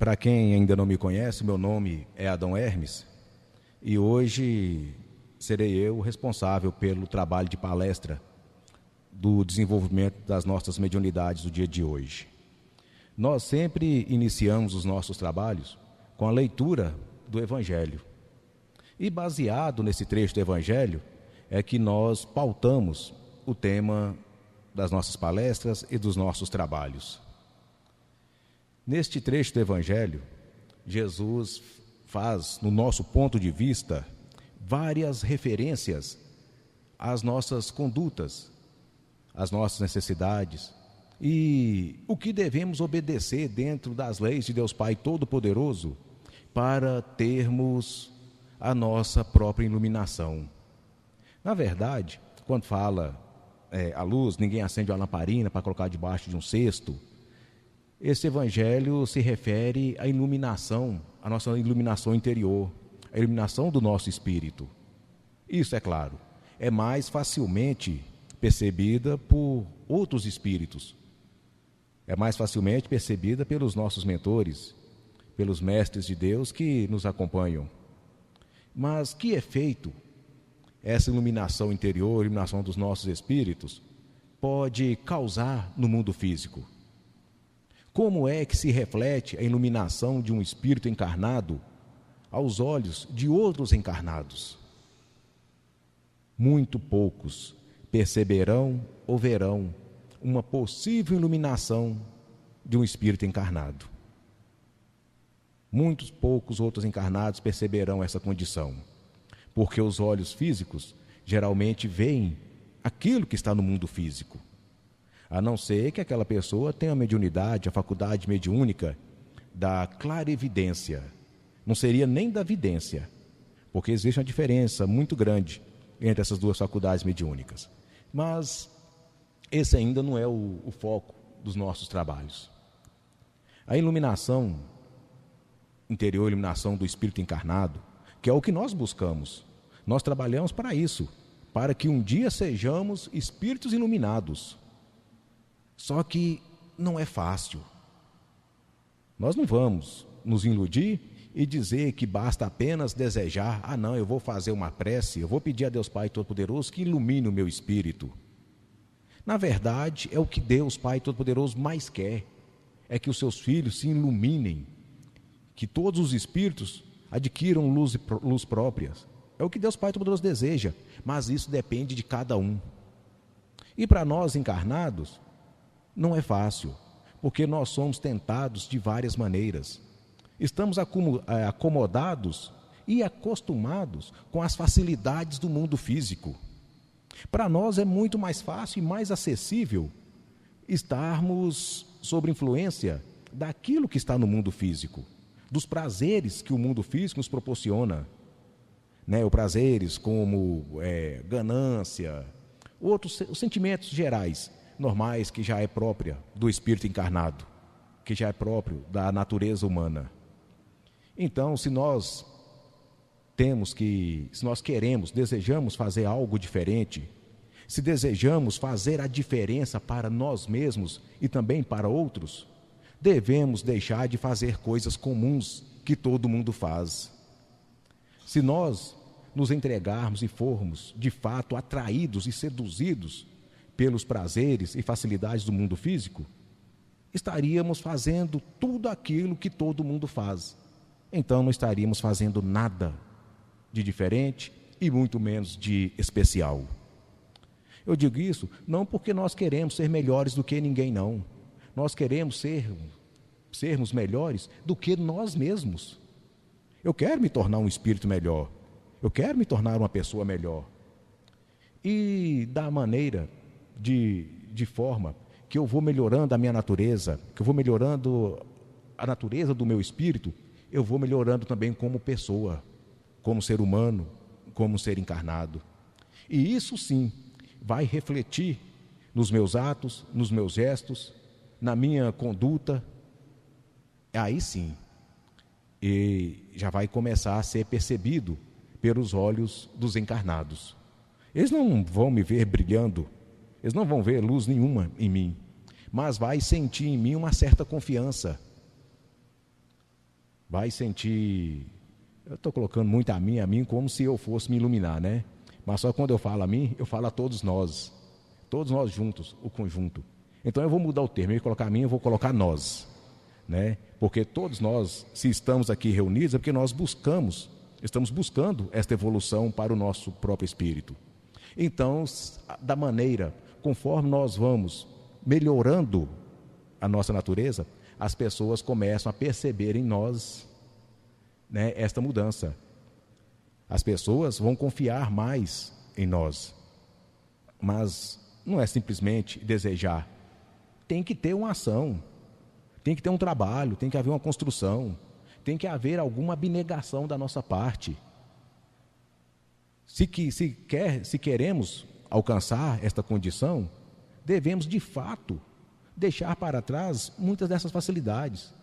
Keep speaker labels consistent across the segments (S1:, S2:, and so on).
S1: Para quem ainda não me conhece, meu nome é Adão Hermes e hoje serei eu o responsável pelo trabalho de palestra do desenvolvimento das nossas mediunidades do dia de hoje. Nós sempre iniciamos os nossos trabalhos com a leitura do Evangelho. E baseado nesse trecho do Evangelho é que nós pautamos o tema das nossas palestras e dos nossos trabalhos. Neste trecho do Evangelho, Jesus faz, no nosso ponto de vista, várias referências às nossas condutas, às nossas necessidades e o que devemos obedecer dentro das leis de Deus Pai Todo-Poderoso para termos a nossa própria iluminação. Na verdade, quando fala a luz, ninguém acende uma lamparina para colocar debaixo de um cesto. Esse evangelho se refere à iluminação, à nossa iluminação interior, à iluminação do nosso espírito. Isso, é claro, é mais facilmente percebida por outros espíritos. É mais facilmente percebida pelos nossos mentores, pelos mestres de Deus que nos acompanham. Mas que efeito essa iluminação interior, iluminação dos nossos espíritos, pode causar no mundo físico? Como é que se reflete a iluminação de um espírito encarnado aos olhos de outros encarnados? Muito poucos perceberão ou verão uma possível iluminação de um espírito encarnado. Muitos poucos outros encarnados perceberão essa condição, porque os olhos físicos geralmente veem aquilo que está no mundo físico, a não ser que aquela pessoa tenha a mediunidade, a faculdade mediúnica da clarevidência. Não seria nem da vidência, porque existe uma diferença muito grande entre essas duas faculdades mediúnicas. Mas esse ainda não é o foco dos nossos trabalhos. A iluminação interior, a iluminação do espírito encarnado, que é o que nós buscamos. Nós trabalhamos para isso, para que um dia sejamos espíritos iluminados. Só que não é fácil. Nós não vamos nos iludir e dizer que basta apenas desejar, não, eu vou fazer uma prece, eu vou pedir a Deus Pai Todo-Poderoso que ilumine o meu espírito. Na verdade, é o que Deus Pai Todo-Poderoso mais quer, é que os seus filhos se iluminem, que todos os espíritos adquiram luz próprias. É o que Deus Pai Todo-Poderoso deseja, mas isso depende de cada um. E para nós encarnados, não é fácil, porque nós somos tentados de várias maneiras. Estamos acomodados e acostumados com as facilidades do mundo físico. Para nós é muito mais fácil e mais acessível estarmos sob influência daquilo que está no mundo físico, dos prazeres que o mundo físico nos proporciona, os prazeres como ganância, outros sentimentos gerais, normais, que já é própria do espírito encarnado, que já é próprio da natureza humana. Então, se nós queremos, desejamos fazer algo diferente, se desejamos fazer a diferença para nós mesmos e também para outros, devemos deixar de fazer coisas comuns que todo mundo faz. Se nós nos entregarmos e formos, de fato, atraídos e seduzidos pelos prazeres e facilidades do mundo físico, estaríamos fazendo tudo aquilo que todo mundo faz. Então não estaríamos fazendo nada de diferente e muito menos de especial. Eu digo isso não porque nós queremos ser melhores do que ninguém, não. Nós queremos sermos melhores do que nós mesmos. Eu quero me tornar um espírito melhor. Eu quero me tornar uma pessoa melhor. E da maneira, de forma que eu vou melhorando a minha natureza, que eu vou melhorando a natureza do meu espírito, eu vou melhorando também como pessoa, como ser humano, como ser encarnado. E isso sim vai refletir nos meus atos, nos meus gestos, na minha conduta. Aí sim, e já vai começar a ser percebido pelos olhos dos encarnados. Eles não vão me ver brilhando, eles não vão ver luz nenhuma em mim, mas vai sentir em mim uma certa confiança. vai sentir, eu estou colocando muito a mim, como se eu fosse me iluminar, né? Mas só quando eu falo a mim, eu falo a todos nós juntos, o conjunto. Então eu vou mudar o termo, eu vou colocar a mim, eu vou colocar nós, né? Porque todos nós, se estamos aqui reunidos, é porque nós estamos buscando esta evolução para o nosso próprio espírito. Então, da maneira, conforme nós vamos melhorando a nossa natureza, as pessoas começam a perceber em nós, né, esta mudança. As pessoas vão confiar mais em nós. Mas não é simplesmente desejar. Tem que ter uma ação, tem que ter um trabalho, tem que haver uma construção, tem que haver alguma abnegação da nossa parte. Se queremos alcançar esta condição, devemos de fato deixar para trás muitas dessas facilidades.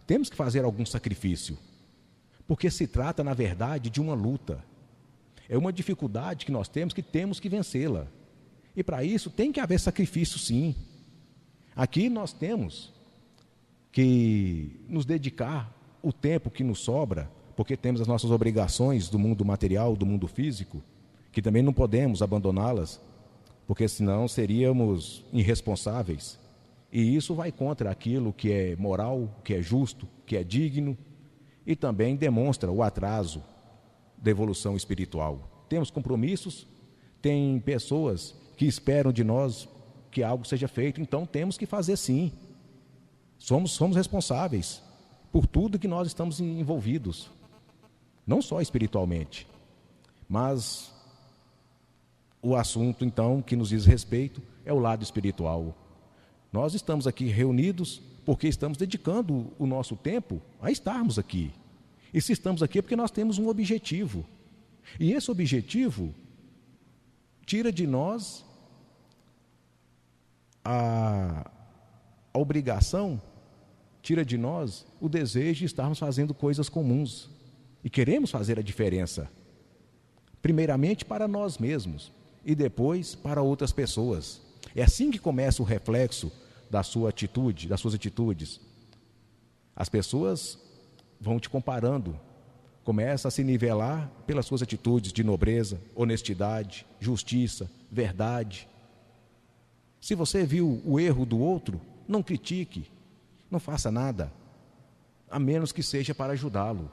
S1: Temos que fazer algum sacrifício, porque se trata, na verdade, de uma luta. É uma dificuldade que nós temos que vencê-la. E para isso tem que haver sacrifício, sim. Aqui nós temos que nos dedicar o tempo que nos sobra, porque temos as nossas obrigações do mundo material, do mundo físico, que também não podemos abandoná-las, porque senão seríamos irresponsáveis. E isso vai contra aquilo que é moral, que é justo, que é digno, e também demonstra o atraso da evolução espiritual. Temos compromissos, tem pessoas que esperam de nós que algo seja feito, então temos que fazer sim. Somos responsáveis por tudo que nós estamos envolvidos, não só espiritualmente, mas o assunto então que nos diz respeito é o lado espiritual. Nós estamos aqui reunidos porque estamos dedicando o nosso tempo a estarmos aqui. E se estamos aqui é porque nós temos um objetivo. E esse objetivo tira de nós a obrigação, tira de nós o desejo de estarmos fazendo coisas comuns. E queremos fazer a diferença. Primeiramente para nós mesmos e depois para outras pessoas. É assim que começa o reflexo da sua atitude, das suas atitudes. As pessoas vão te comparando, começa a se nivelar pelas suas atitudes de nobreza, honestidade, justiça, verdade. Se você viu o erro do outro, não critique, não faça nada, a menos que seja para ajudá-lo.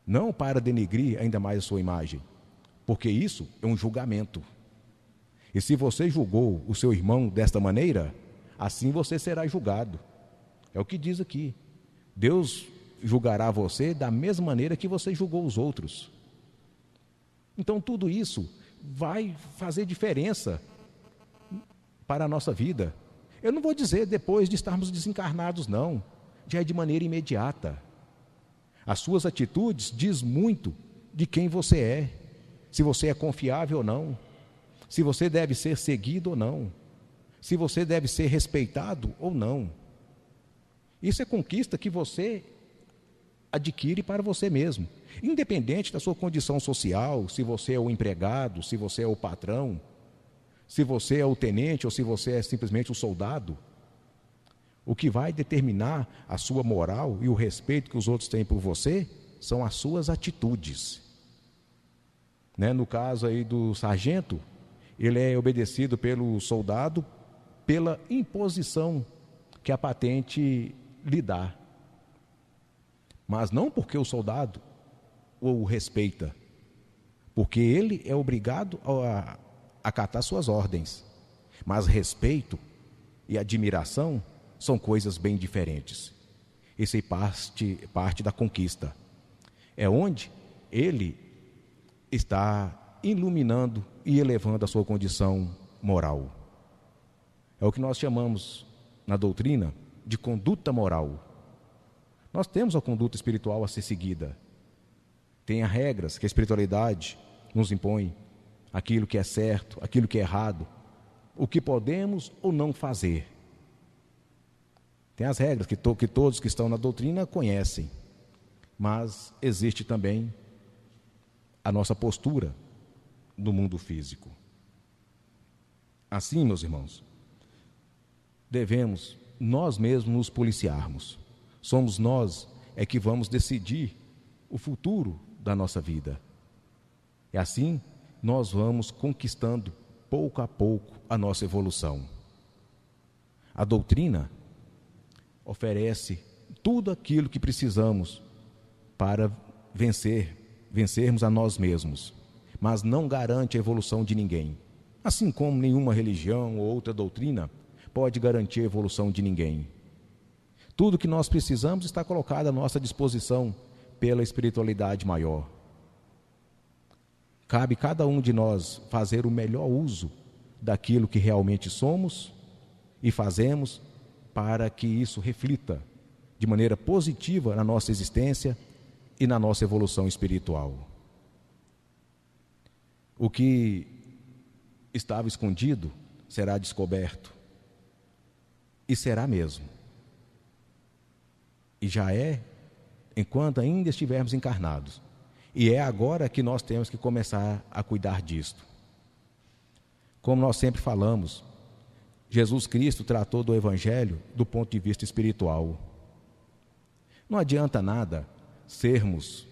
S1: Não para denegrir ainda mais a sua imagem, porque isso é um julgamento. E se você julgou o seu irmão desta maneira, assim você será julgado. É o que diz aqui. Deus julgará você da mesma maneira que você julgou os outros. Então tudo isso vai fazer diferença para a nossa vida. Eu não vou dizer depois de estarmos desencarnados, não. Já é de maneira imediata. As suas atitudes diz muito de quem você é, se você é confiável ou não, se você deve ser seguido ou não, se você deve ser respeitado ou não. Isso é conquista que você adquire para você mesmo, independente da sua condição social, se você é o empregado, se você é o patrão, se você é o tenente ou se você é simplesmente o soldado. O que vai determinar a sua moral e o respeito que os outros têm por você são as suas atitudes. Né? No caso aí do sargento, ele é obedecido pelo soldado pela imposição que a patente lhe dá. Mas não porque o soldado o respeita, porque ele é obrigado a acatar suas ordens. Mas respeito e admiração são coisas bem diferentes. Isso é parte da conquista. É onde ele está iluminando e elevando a sua condição moral. É o que nós chamamos na doutrina de conduta moral. Nós temos a conduta espiritual a ser seguida. Tem as regras que a espiritualidade nos impõe, aquilo que é certo, aquilo que é errado, o que podemos ou não fazer. Tem as regras que todos que estão na doutrina conhecem, mas existe também a nossa postura no mundo físico. Assim, meus irmãos, devemos nós mesmos nos policiarmos. Somos nós é que vamos decidir o futuro da nossa vida. E assim, nós vamos conquistando pouco a pouco a nossa evolução. A doutrina oferece tudo aquilo que precisamos para vencermos a nós mesmos, mas não garante a evolução de ninguém. Assim como nenhuma religião ou outra doutrina pode garantir a evolução de ninguém. Tudo que nós precisamos está colocado à nossa disposição pela espiritualidade maior. Cabe cada um de nós fazer o melhor uso daquilo que realmente somos e fazemos para que isso reflita de maneira positiva na nossa existência e na nossa evolução espiritual. O que estava escondido será descoberto, e será mesmo. E já é, enquanto ainda estivermos encarnados. E é agora que nós temos que começar a cuidar disto. Como nós sempre falamos, Jesus Cristo tratou do Evangelho do ponto de vista espiritual. Não adianta nada sermos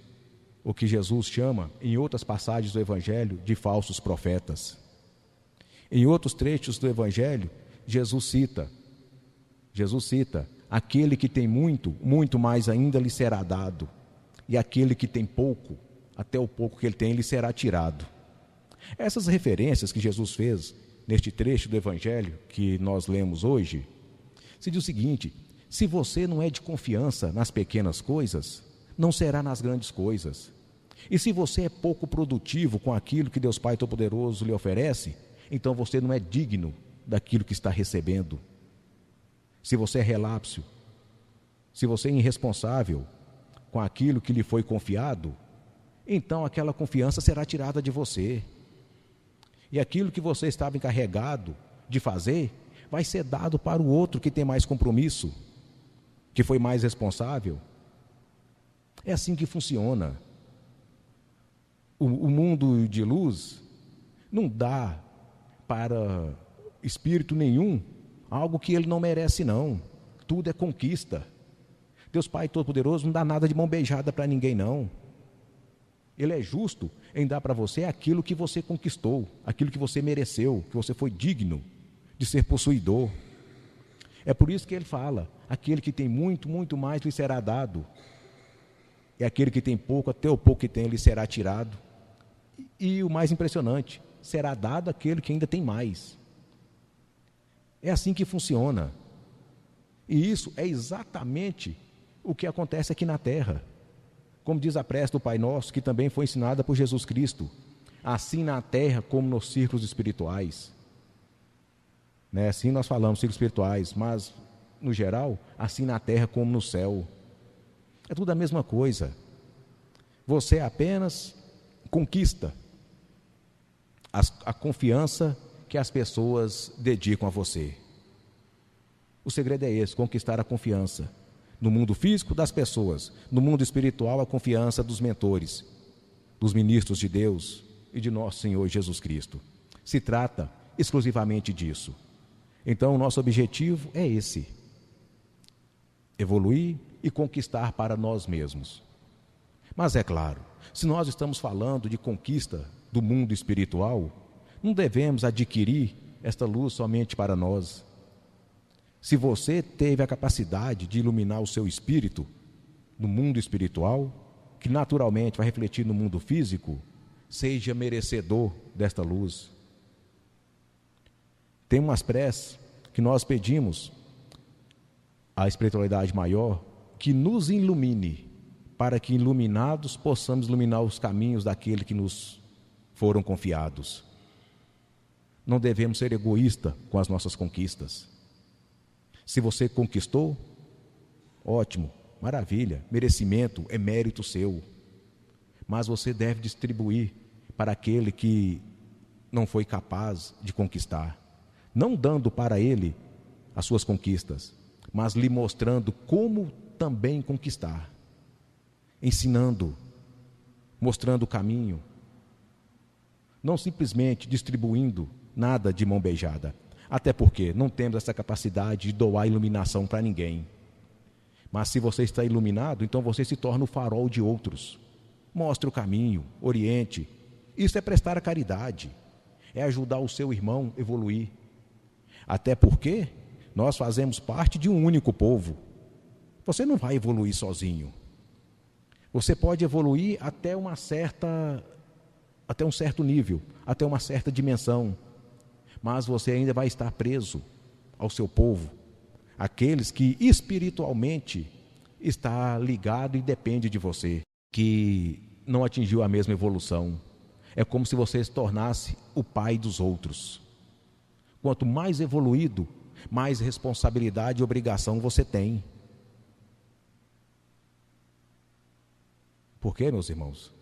S1: o que Jesus chama, em outras passagens do Evangelho, de falsos profetas. Em outros trechos do Evangelho, Jesus cita, aquele que tem muito, muito mais ainda lhe será dado, e aquele que tem pouco, até o pouco que ele tem, lhe será tirado. Essas referências que Jesus fez neste trecho do Evangelho que nós lemos hoje, se diz o seguinte: se você não é de confiança nas pequenas coisas, não será nas grandes coisas. E se você é pouco produtivo com aquilo que Deus Pai Todo-Poderoso lhe oferece, então você não é digno daquilo que está recebendo. Se você é relapso, se você é irresponsável com aquilo que lhe foi confiado, então aquela confiança será tirada de você. E aquilo que você estava encarregado de fazer, vai ser dado para o outro que tem mais compromisso, que foi mais responsável. É assim que funciona. O mundo de luz não dá para espírito nenhum algo que ele não merece, não. Tudo é conquista. Deus Pai Todo-Poderoso não dá nada de mão beijada para ninguém, não. Ele é justo em dar para você aquilo que você conquistou, aquilo que você mereceu, que você foi digno de ser possuidor. É por isso que ele fala: aquele que tem muito, muito mais lhe será dado, e aquele que tem pouco, até o pouco que tem lhe será tirado. E o mais impressionante, será dado àquele que ainda tem mais. É assim que funciona. E isso é exatamente o que acontece aqui na Terra. Como diz a prece do Pai Nosso, que também foi ensinada por Jesus Cristo: assim na Terra como nos círculos espirituais. Assim nós falamos círculos espirituais, mas no geral, assim na Terra como no céu. É tudo a mesma coisa. Você apenas conquista a confiança que as pessoas dedicam a você. O segredo é esse: conquistar a confiança. No mundo físico, das pessoas. No mundo espiritual, a confiança dos mentores, dos ministros de Deus e de nosso Senhor Jesus Cristo. Se trata exclusivamente disso. Então, o nosso objetivo é esse: evoluir e conquistar para nós mesmos. Mas é claro, se nós estamos falando de conquista do mundo espiritual, não devemos adquirir esta luz somente para nós. Se você teve a capacidade de iluminar o seu espírito no mundo espiritual, que naturalmente vai refletir no mundo físico, seja merecedor desta luz. Tem umas preces que nós pedimos à espiritualidade maior que nos ilumine, para que iluminados possamos iluminar os caminhos daquele que nos foram confiados. Não devemos ser egoístas com as nossas conquistas. Se você conquistou, ótimo, maravilha, merecimento, é mérito seu. Mas você deve distribuir para aquele que não foi capaz de conquistar, não dando para ele as suas conquistas, mas lhe mostrando como também conquistar, ensinando, mostrando o caminho, não simplesmente distribuindo nada de mão beijada, até porque não temos essa capacidade de doar iluminação para ninguém. Mas se você está iluminado, então você se torna o farol de outros. Mostre o caminho, oriente. Isso é prestar a caridade, é ajudar o seu irmão a evoluir. Até porque nós fazemos parte de um único povo. Você não vai evoluir sozinho. Você pode evoluir até um certo nível, até uma certa dimensão, mas você ainda vai estar preso ao seu povo, aqueles que espiritualmente está ligado e depende de você, que não atingiu a mesma evolução. É como se você se tornasse o pai dos outros. Quanto mais evoluído, mais responsabilidade e obrigação você tem. Por quê, meus irmãos?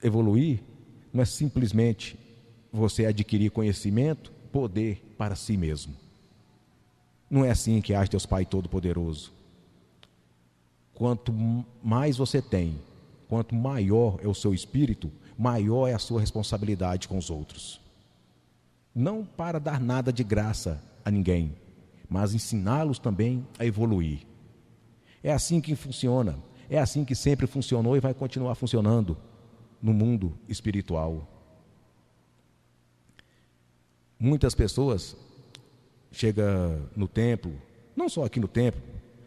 S1: Evoluir não é simplesmente você adquirir conhecimento, poder para si mesmo. Não é assim que age Deus Pai Todo-Poderoso. Quanto mais você tem, quanto maior é o seu espírito, maior é a sua responsabilidade com os outros. Não para dar nada de graça a ninguém, mas ensiná-los também a evoluir. É assim que funciona, é assim que sempre funcionou e vai continuar funcionando no mundo espiritual. Muitas pessoas chegam no templo, não só aqui no templo,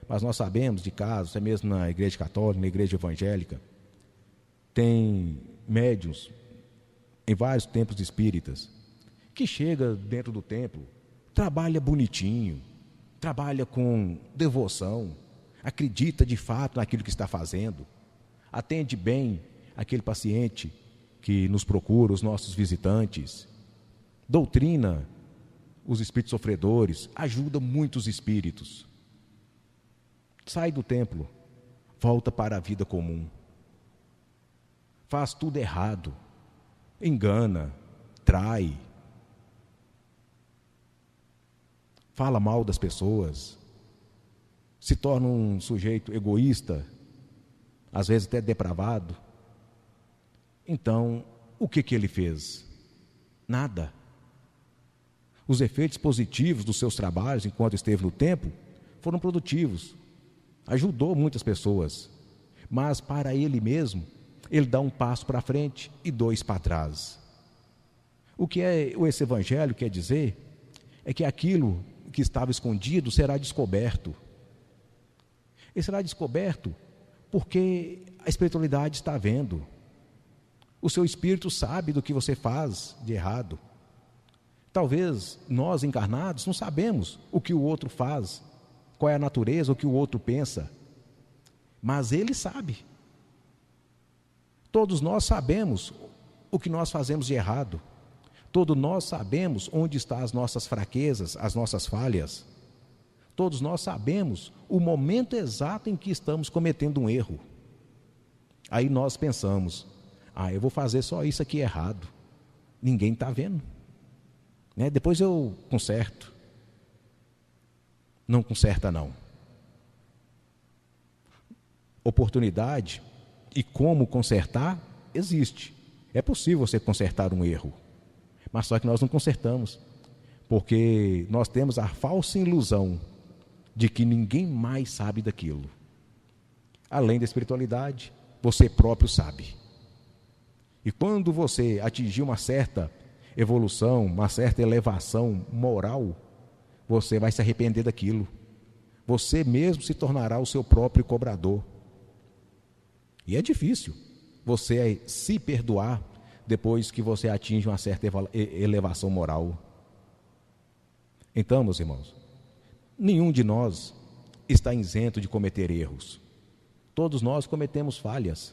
S1: mas nós sabemos de casos, até mesmo na igreja católica, na igreja evangélica, tem médiuns em vários templos espíritas, que chega dentro do templo, trabalha bonitinho, trabalha com devoção, acredita de fato naquilo que está fazendo, atende bem aquele paciente que nos procura, os nossos visitantes, doutrina os espíritos sofredores, ajuda muitos espíritos. Sai do templo, volta para a vida comum, faz tudo errado, engana, trai, fala mal das pessoas, se torna um sujeito egoísta, às vezes até depravado. Então, o que ele fez? Nada. Os efeitos positivos dos seus trabalhos enquanto esteve no templo foram produtivos, ajudou muitas pessoas, mas para ele mesmo, ele dá um passo para frente e dois para trás. O que esse evangelho quer dizer é que aquilo que estava escondido será descoberto. E será descoberto porque a espiritualidade está vendo. O seu espírito sabe do que você faz de errado. Talvez nós encarnados não sabemos o que o outro faz, qual é a natureza, o que o outro pensa, mas ele sabe. Todos nós sabemos o que nós fazemos de errado. Todos nós sabemos onde estão as nossas fraquezas, as nossas falhas. Todos nós sabemos o momento exato em que estamos cometendo um erro. Aí nós pensamos, eu vou fazer só isso aqui errado. Ninguém está vendo. Depois eu conserto. Não conserta não. Oportunidade e como consertar existe. É possível você consertar um erro, mas só que nós não consertamos, porque nós temos a falsa ilusão de que ninguém mais sabe daquilo. Além da espiritualidade, você próprio sabe. E quando você atingir uma certa evolução, uma certa elevação moral, você vai se arrepender daquilo. Você mesmo se tornará o seu próprio cobrador. E é difícil você se perdoar depois que você atinge uma certa elevação moral. Então, meus irmãos, nenhum de nós está isento de cometer erros. Todos nós cometemos falhas.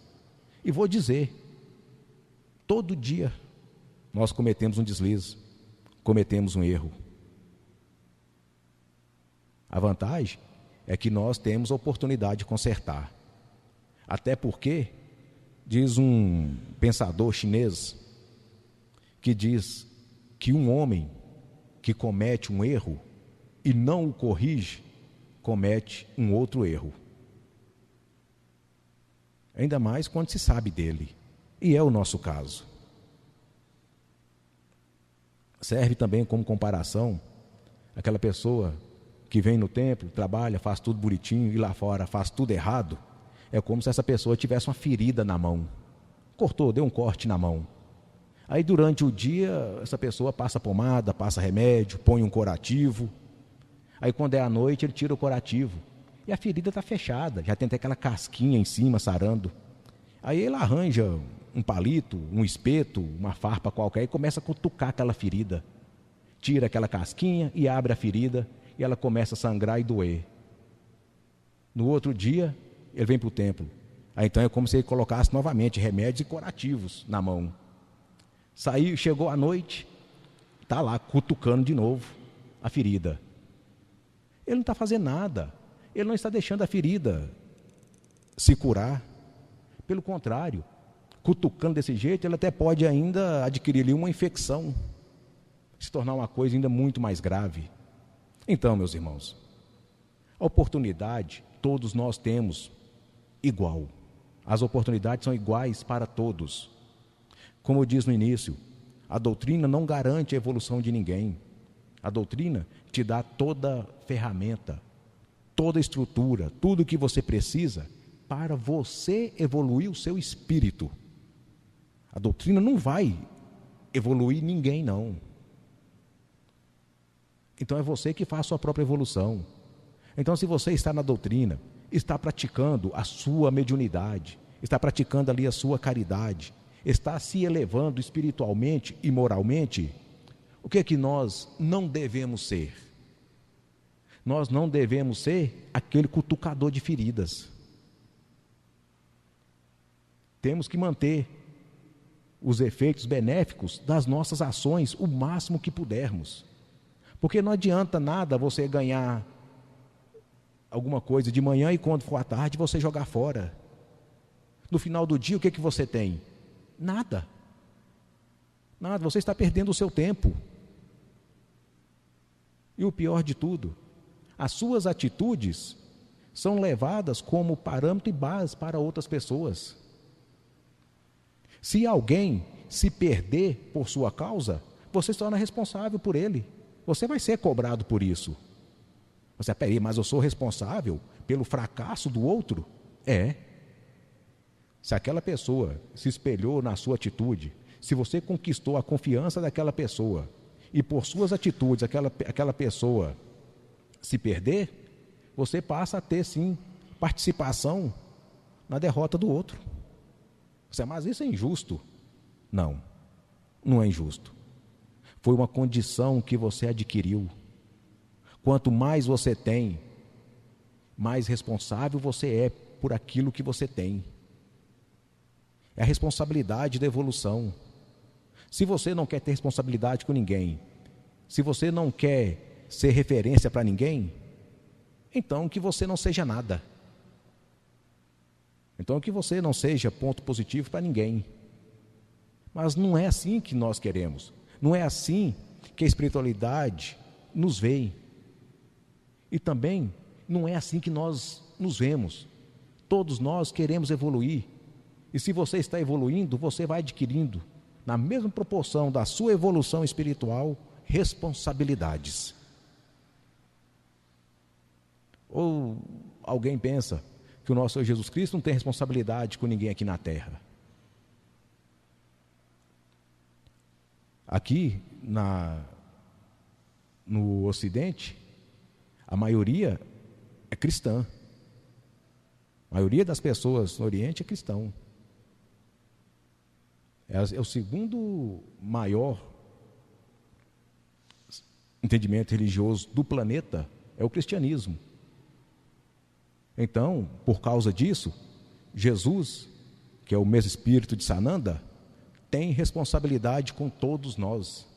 S1: E vou dizer, todo dia nós cometemos um deslize, cometemos um erro. A vantagem é que nós temos a oportunidade de consertar. Até porque, diz um pensador chinês, que diz que um homem que comete um erro e não o corrige, comete um outro erro. Ainda mais quando se sabe dele. E é o nosso caso. Serve também como comparação aquela pessoa que vem no templo, trabalha, faz tudo bonitinho e lá fora faz tudo errado, é como se essa pessoa tivesse uma ferida na mão. Cortou, deu um corte na mão. Aí durante o dia, essa pessoa passa pomada, passa remédio, põe um curativo. Aí quando é à noite, ele tira o curativo. E a ferida está fechada, já tem até aquela casquinha em cima, sarando. Aí ele arranja um palito, um espeto, uma farpa qualquer e começa a cutucar aquela ferida. Tira aquela casquinha e abre a ferida e ela começa a sangrar e doer. No outro dia, ele vem para o templo. Aí então é como se ele colocasse novamente remédios e curativos na mão. Saiu, chegou à noite, está lá cutucando de novo a ferida. Ele não está fazendo nada, ele não está deixando a ferida se curar. Pelo contrário, cutucando desse jeito, ele até pode ainda adquirir ali uma infecção, se tornar uma coisa ainda muito mais grave. Então, meus irmãos, a oportunidade todos nós temos igual. As oportunidades são iguais para todos. Como eu disse no início, a doutrina não garante a evolução de ninguém. A doutrina te dá toda a ferramenta, toda a estrutura, tudo o que você precisa para você evoluir o seu espírito. A doutrina não vai evoluir ninguém, não. Então é você que faz a sua própria evolução. Então, se você está na doutrina, está praticando a sua mediunidade, está praticando ali a sua caridade, está se elevando espiritualmente e moralmente, o que é que nós não devemos ser? Nós não devemos ser aquele cutucador de feridas. Temos que manter os efeitos benéficos das nossas ações o máximo que pudermos. Porque não adianta nada você ganhar alguma coisa de manhã e quando for à tarde você jogar fora. No final do dia, o que é que você tem? Nada. Nada, você está perdendo o seu tempo. E o pior de tudo, as suas atitudes são levadas como parâmetro e base para outras pessoas. Se alguém se perder por sua causa, você se torna responsável por ele. Você vai ser cobrado por isso. Você, peraí, mas eu sou responsável pelo fracasso do outro? É. Se aquela pessoa se espelhou na sua atitude, se você conquistou a confiança daquela pessoa, e por suas atitudes aquela pessoa se perder, você passa a ter sim participação na derrota do outro. Você, mas isso é injusto? Não, não é injusto. Foi uma condição que você adquiriu. Quanto mais você tem, mais responsável você é por aquilo que você tem. É a responsabilidade da evolução. Se você não quer ter responsabilidade com ninguém, se você não quer ser referência para ninguém, então que você não seja nada. Então que você não seja ponto positivo para ninguém. Mas não é assim que nós queremos. Não é assim que a espiritualidade nos vê. E também não é assim que nós nos vemos. Todos nós queremos evoluir. E se você está evoluindo, você vai adquirindo, na mesma proporção da sua evolução espiritual, responsabilidades. Ou alguém pensa que o nosso Senhor Jesus Cristo não tem responsabilidade com ninguém aqui na terra. Aqui no Ocidente, a maioria é cristã. A maioria das pessoas no Oriente é cristão. É o segundo maior entendimento religioso do planeta, é o cristianismo. Então, por causa disso, Jesus, que é o mesmo espírito de Sananda, tem responsabilidade com todos nós,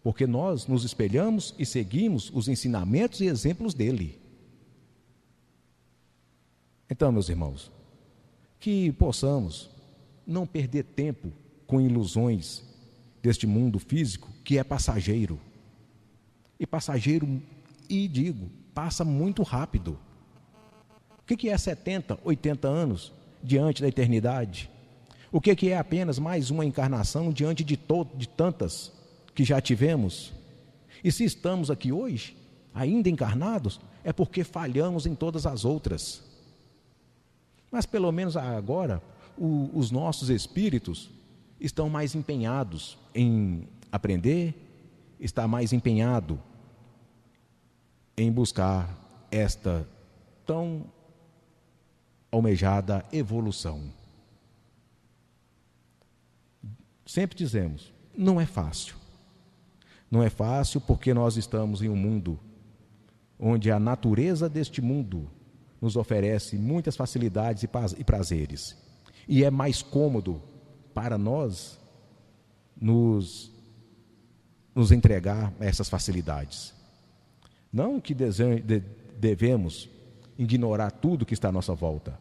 S1: porque nós nos espelhamos e seguimos os ensinamentos e exemplos dele. Então, meus irmãos, que possamos não perder tempo com ilusões deste mundo físico que é passageiro. E passageiro, e digo, passa muito rápido. O que é 70, 80 anos diante da eternidade? O que é apenas mais uma encarnação diante de tantas que já tivemos? E se estamos aqui hoje, ainda encarnados, é porque falhamos em todas as outras. Mas pelo menos agora, os nossos espíritos estão mais empenhados em aprender, está mais empenhado em buscar esta tão almejada evolução. Sempre dizemos, não é fácil. Não é fácil porque nós estamos em um mundo onde a natureza deste mundo nos oferece muitas facilidades e prazeres. E é mais cômodo para nós nos entregar a essas facilidades. Não que devemos ignorar tudo que está à nossa volta.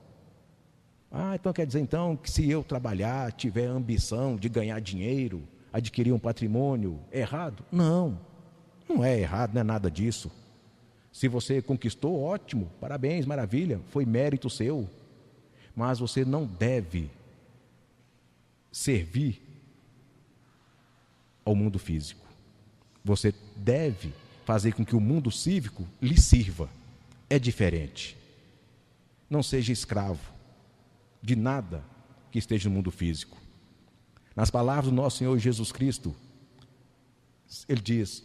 S1: Então quer dizer então que se eu trabalhar, tiver ambição de ganhar dinheiro, adquirir um patrimônio, é errado? Não, não é errado, não é nada disso. Se você conquistou, ótimo, parabéns, maravilha, foi mérito seu. Mas você não deve servir ao mundo físico. Você deve fazer com que o mundo cívico lhe sirva. É diferente. Não seja escravo de nada que esteja no mundo físico. Nas palavras do nosso Senhor Jesus Cristo, Ele diz,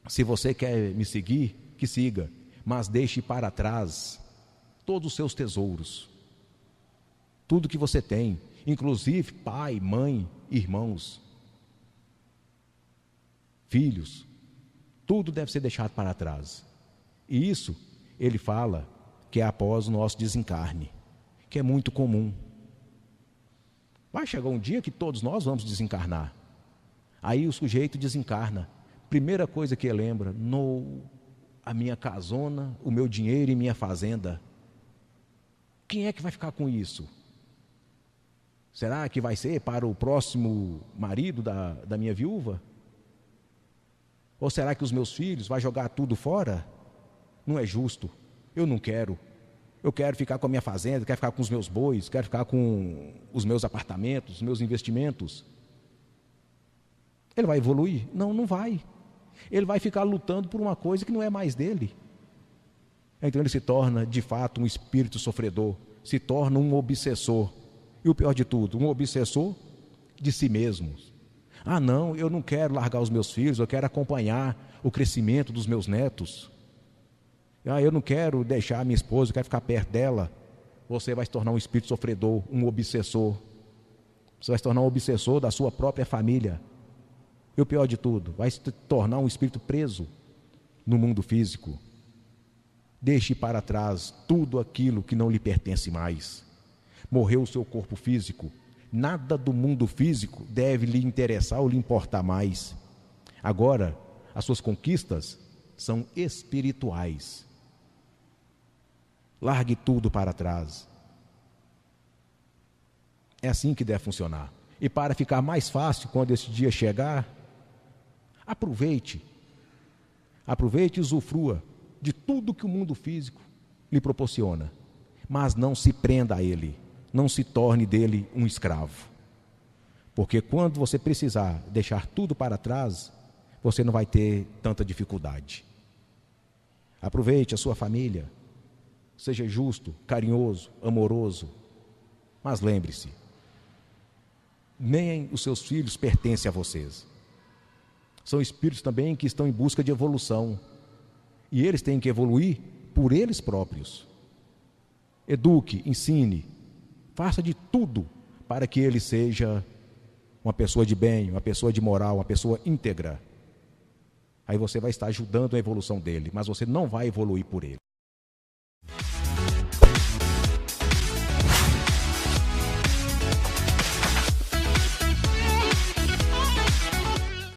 S1: se você quer me seguir, que siga, mas deixe para trás todos os seus tesouros, tudo que você tem, inclusive pai, mãe, irmãos, filhos, tudo deve ser deixado para trás. E isso Ele fala que é após o nosso desencarne, que é muito comum. Vai chegar um dia que todos nós vamos desencarnar. Aí o sujeito desencarna. Primeira coisa que ele lembra, a minha casona, o meu dinheiro e minha fazenda. Quem é que vai ficar com isso? Será que vai ser para o próximo marido da minha viúva? Ou será que os meus filhos vão jogar tudo fora? Não é justo. Eu não quero. Eu quero ficar com a minha fazenda, quero ficar com os meus bois, quero ficar com os meus apartamentos, os meus investimentos. Ele vai evoluir? Não, não vai. Ele vai ficar lutando por uma coisa que não é mais dele. Então ele se torna, de fato, um espírito sofredor, se torna um obsessor. E o pior de tudo, um obsessor de si mesmo. Não, eu não quero largar os meus filhos, eu quero acompanhar o crescimento dos meus netos. Eu não quero deixar a minha esposa, eu quero ficar perto dela. Você vai se tornar um espírito sofredor, um obsessor. Você vai se tornar um obsessor da sua própria família. E o pior de tudo, vai se tornar um espírito preso no mundo físico. Deixe para trás tudo aquilo que não lhe pertence mais. Morreu o seu corpo físico. Nada do mundo físico deve lhe interessar ou lhe importar mais. Agora, as suas conquistas são espirituais. Largue tudo para trás. É assim que deve funcionar. E para ficar mais fácil, quando esse dia chegar, aproveite e usufrua de tudo que o mundo físico lhe proporciona. Mas não se prenda a ele, não se torne dele um escravo. Porque quando você precisar deixar tudo para trás, você não vai ter tanta dificuldade. Aproveite a sua família, seja justo, carinhoso, amoroso, mas lembre-se, nem os seus filhos pertencem a vocês. São espíritos também que estão em busca de evolução, e eles têm que evoluir por eles próprios. Eduque, ensine, faça de tudo para que ele seja uma pessoa de bem, uma pessoa de moral, uma pessoa íntegra. Aí você vai estar ajudando a evolução dele, mas você não vai evoluir por ele.